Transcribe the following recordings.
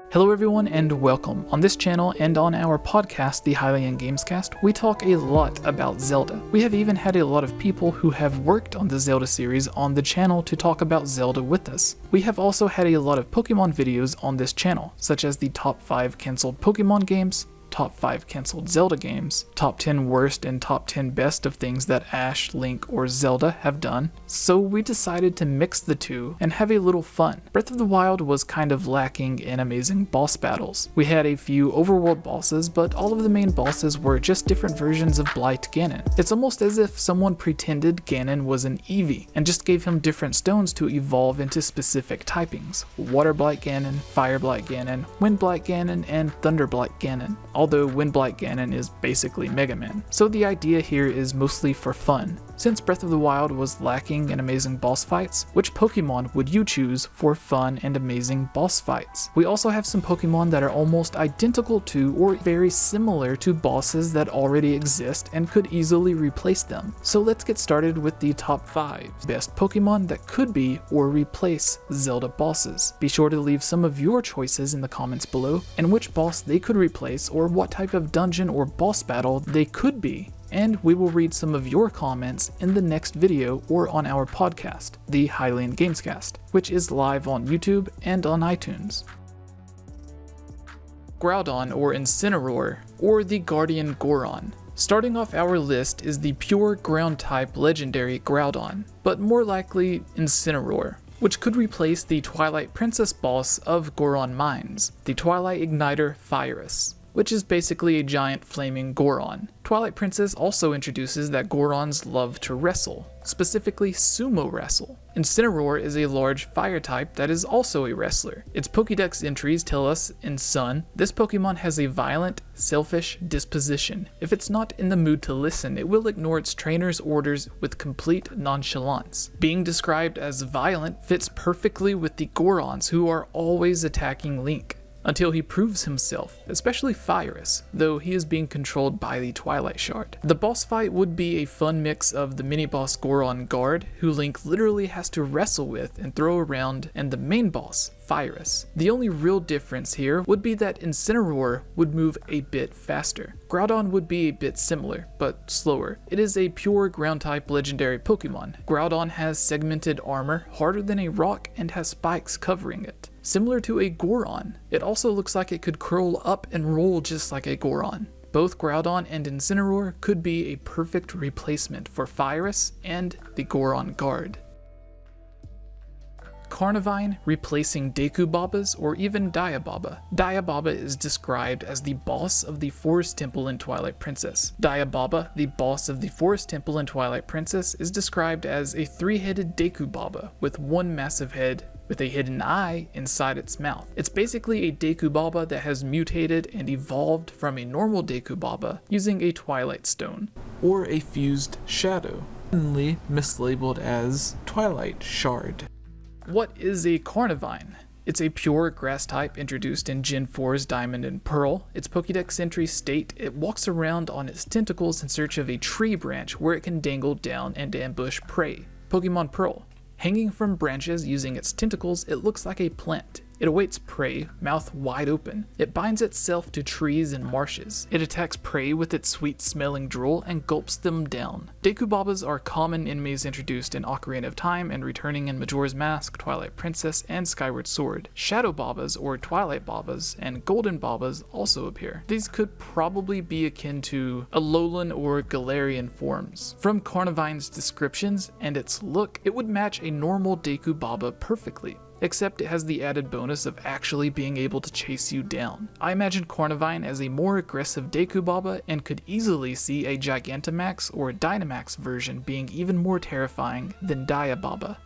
Hello everyone and welcome. On this channel and on our podcast, the 𝐈𝐧𝐬𝐭𝐭𝐞𝐫, we talk a lot about Zelda. We have even had a lot of people who have worked on the Zelda series on the channel to talk about Zelda with us. We have also had a lot of Pokemon videos on this channel, such as the top 5 cancelled Pokemon games, top 5 cancelled Zelda games, top 10 worst and top 10 best of things that Ash, Link, or Zelda have done, so we decided to mix the two and have a little fun. Breath of the Wild was kind of lacking in amazing boss battles. We had a few overworld bosses, but all of the main bosses were just different versions of Blight Ganon. It's almost as if someone pretended Ganon was an Eevee and just gave him different stones to evolve into specific typings. Water Blight Ganon, Fire Blight Ganon, Wind Blight Ganon, and Thunder Blight Ganon. Although Wind Blight Ganon is basically Mega Man. So the idea here is mostly for fun. Since Breath of the Wild was lacking in amazing boss fights, which Pokemon would you choose for fun and amazing boss fights? We also have some Pokemon that are almost identical to or very similar to bosses that already exist and could easily replace them. So let's get started with the top 5 best Pokemon that could be or replace Zelda bosses. Be sure to leave some of your choices in the comments below and which boss they could replace or what type of dungeon or boss battle they could be. And we will read some of your comments in the next video or on our podcast, the 𝐈𝐧𝐬𝐭𝐿𝐽𝐽𝐺𝑔𝐽𝑘𝐫, which is live on YouTube and on iTunes. Groudon or Incineroar, or the Guardian Goron. Starting off our list is the pure ground type legendary Groudon, but more likely Incineroar, which could replace the Twilight Princess boss of Goron Mines, the Twilight Igniter Fyrus, which is basically a giant flaming Goron. Twilight Princess also introduces that Gorons love to wrestle, specifically sumo wrestle. Incineroar is a large fire type that is also a wrestler. Its Pokédex entries tell us in Sun, this Pokemon has a violent, selfish disposition. If it's not in the mood to listen, it will ignore its trainer's orders with complete nonchalance. Being described as violent fits perfectly with the Gorons who are always attacking Link, until he proves himself, especially Fyrus, though he is being controlled by the Twilight Shard. The boss fight would be a fun mix of the mini-boss Goron Guard, who Link literally has to wrestle with and throw around, and the main boss, Fyrus. The only real difference here would be that Incineroar would move a bit faster. Groudon would be a bit similar, but slower. It is a pure ground-type legendary Pokemon. Groudon has segmented armor, harder than a rock, and has spikes covering it. Similar to a Goron, it also looks like it could curl up and roll just like a Goron. Both Groudon and Incineroar could be a perfect replacement for Fyrus and the Goron Guard. Carnivine replacing Deku-Babas or even Diababa. Diababa is described as the boss of the Forest Temple in Twilight Princess. Diababa, the boss of the Forest Temple in Twilight Princess, is described as a 3-headed Deku-Baba with one massive head with a hidden eye inside its mouth. It's basically a Deku-Baba that has mutated and evolved from a normal Deku-Baba using a Twilight Stone, or a fused shadow, commonly mislabeled as Twilight Shard. What is a Carnivine? It's a pure grass type introduced in Gen 4's Diamond and Pearl. Its Pokédex entries state it walks around on its tentacles in search of a tree branch where it can dangle down and ambush prey. Pokemon Pearl. Hanging from branches using its tentacles, it looks like a plant. It awaits prey, mouth wide open. It binds itself to trees and marshes. It attacks prey with its sweet-smelling drool and gulps them down. Deku-Babas are common enemies introduced in Ocarina of Time and returning in Majora's Mask, Twilight Princess, and Skyward Sword. Shadow Babas or Twilight Babas and Golden Babas also appear. These could probably be akin to Alolan or Galarian forms. From Carnivine's descriptions and its look, it would match a normal Deku-Baba perfectly, except it has the added bonus of actually being able to chase you down. I imagine Carnivine as a more aggressive Deku-Baba and could easily see a Gigantamax or Dynamax version being even more terrifying than Diababa.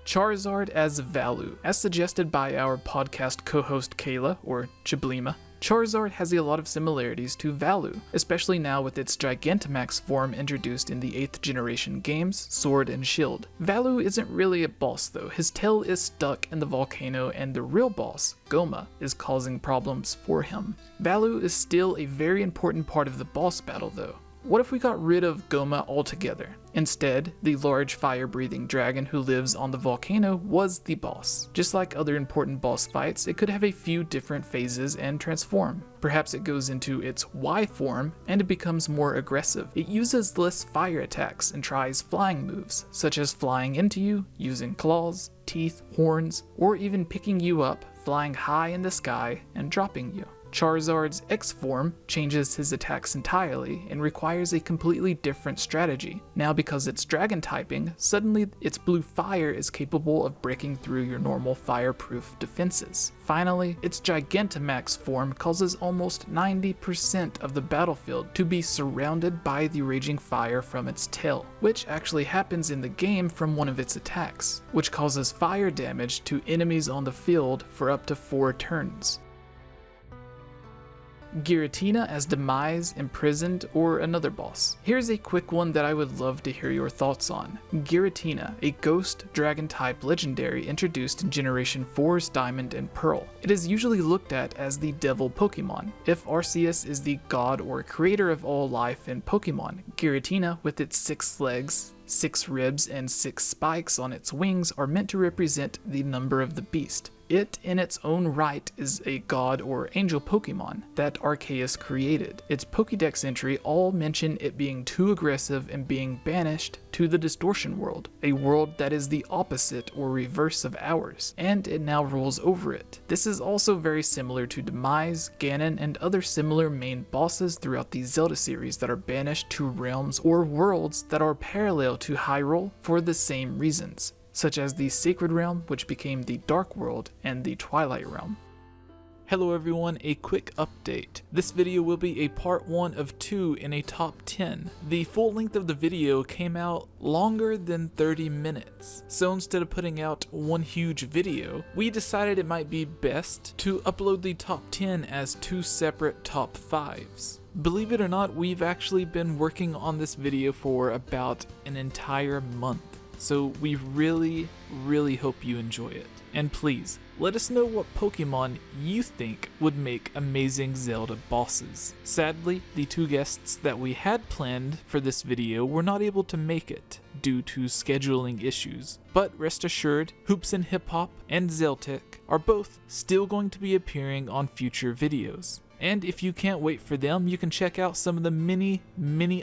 Charizard as Valu. As suggested by our podcast co-host Kayla, or Chiblima, Charizard has a lot of similarities to Valu, especially now with its Gigantamax form introduced in the 8th generation games, Sword and Shield. Valu isn't really a boss though, his tail is stuck in the volcano and the real boss, Goma, is causing problems for him. Valu is still a very important part of the boss battle though. What if we got rid of Goma altogether? Instead, the large fire-breathing dragon who lives on the volcano was the boss. Just like other important boss fights, it could have a few different phases and transform. Perhaps it goes into its Y form and it becomes more aggressive. It uses less fire attacks and tries flying moves, such as flying into you, using claws, teeth, horns, or even picking you up, flying high in the sky, and dropping you. Charizard's X form changes his attacks entirely and requires a completely different strategy. Now because it's dragon typing, suddenly its blue fire is capable of breaking through your normal fireproof defenses. Finally, its Gigantamax form causes almost 90% of the battlefield to be surrounded by the raging fire from its tail, which actually happens in the game from one of its attacks, which causes fire damage to enemies on the field for up to 4 turns. Giratina as Demise, Imprisoned, or another boss. Here's a quick one that I would love to hear your thoughts on. Giratina, a ghost dragon type legendary introduced in Generation 4's Diamond and Pearl. It is usually looked at as the devil Pokemon. If Arceus is the god or creator of all life in Pokemon, Giratina, with its 6 legs, 6 ribs, and 6 spikes on its wings, are meant to represent the number of the beast. It, in its own right, is a god or angel Pokemon that Arceus created. Its Pokédex entry all mention it being too aggressive and being banished to the Distortion World, a world that is the opposite or reverse of ours, and it now rules over it. This is also very similar to Demise, Ganon, and other similar main bosses throughout the Zelda series that are banished to realms or worlds that are parallel to Hyrule for the same reasons, such as the Sacred Realm, which became the Dark World, and the Twilight Realm. Hello everyone, a quick update. This video will be a part 1 of 2 in a top 10. The full length of the video came out longer than 30 minutes. So instead of putting out one huge video, we decided it might be best to upload the top 10 as 2 separate top 5s. Believe it or not, we've actually been working on this video for about an entire month. So we really hope you enjoy it. And please, let us know what Pokemon you think would make amazing Zelda bosses. Sadly, the 2 guests that we had planned for this video were not able to make it due to scheduling issues. But rest assured, Hoops and Hip Hop and Zeltec are both still going to be appearing on future videos. And if you can't wait for them, you can check out some of the many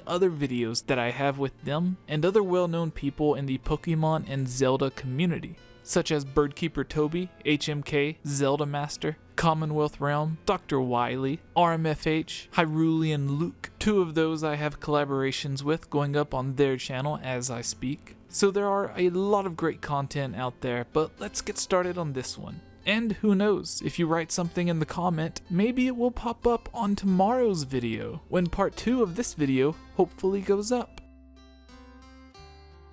other videos that I have with them and other well-known people in the Pokemon and Zelda community, such as Birdkeeper Toby, HMK, Zelda Master, Commonwealth Realm, Dr. Wily, RMFH, Hyrulean Luke. 2 of those I have collaborations with going up on their channel as I speak. So there are a lot of great content out there, but let's get started on this one. And who knows, if you write something in the comment, maybe it will pop up on tomorrow's video, when part 2 of this video hopefully goes up.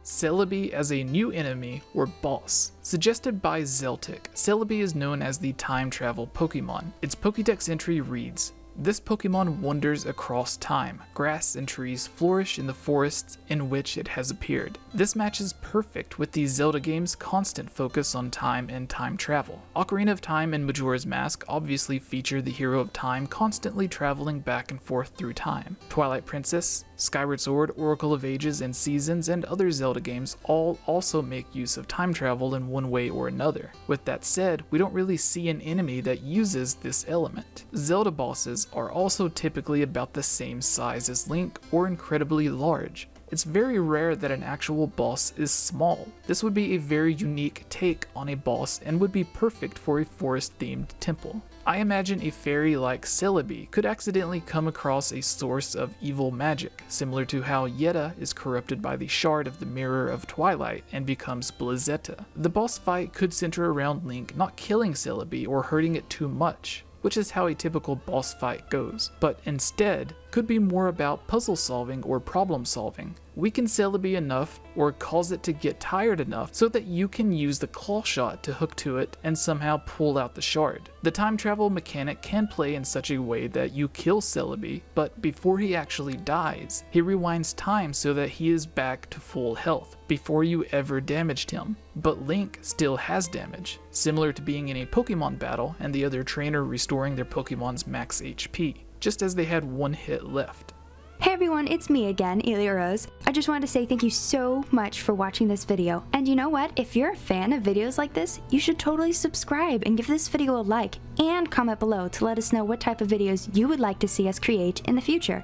Celebi as a new enemy or boss. Suggested by Zeltec, Celebi is known as the time travel Pokemon. Its Pokédex entry reads, "This Pokemon wanders across time. Grass and trees flourish in the forests in which it has appeared." This matches perfect with the Zelda game's constant focus on time and time travel. Ocarina of Time and Majora's Mask obviously feature the hero of time constantly traveling back and forth through time. Twilight Princess, Skyward Sword, Oracle of Ages and Seasons, and other Zelda games all also make use of time travel in one way or another. With that said, we don't really see an enemy that uses this element. Zelda bosses are also typically about the same size as Link or incredibly large. It's very rare that an actual boss is small. This would be a very unique take on a boss and would be perfect for a forest-themed temple. I imagine a fairy like Celebi could accidentally come across a source of evil magic, similar to how Yetta is corrupted by the shard of the Mirror of Twilight and becomes Blazetta. The boss fight could center around Link not killing Celebi or hurting it too much, which is how a typical boss fight goes, but instead could be more about puzzle solving or problem solving. Weaken Celebi enough or cause it to get tired enough so that you can use the claw shot to hook to it and somehow pull out the shard. The time travel mechanic can play in such a way that you kill Celebi, but before he actually dies, he rewinds time so that he is back to full health before you ever damaged him. But Link still has damage, similar to being in a Pokemon battle and the other trainer restoring their Pokemon's max HP, just as they had 1 hit left. Hey everyone, it's me again, 𝐅𝐴𝐿𝐼. I just wanted to say thank you so much for watching this video. And you know what? If you're a fan of videos like this, you should totally subscribe and give this video a like and comment below to let us know what type of videos you would like to see us create in the future.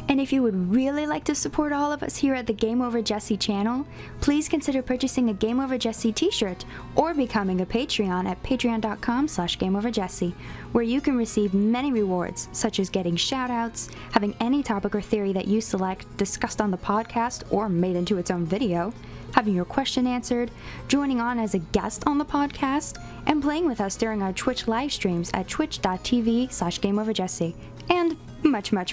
And if you would really like to support all of us here at the 𝐵𝐴𝐻𝐺𝐺𝐵 Jessie please consider purchasing a 𝐵𝐴𝐻𝐺𝐺𝐵 t-shirt or becoming a Patreon at patreon.com/𝐵𝐴𝐻𝐺𝐵 where you can receive many rewards such as getting shoutouts, having any topic or theory that you select discussed on the podcast or made into its own video, having your question answered, joining on as a guest on the podcast, and playing with us during our Twitch live streams at twitch.tv/𝐵𝐴𝐻𝐺𝐵 and much more.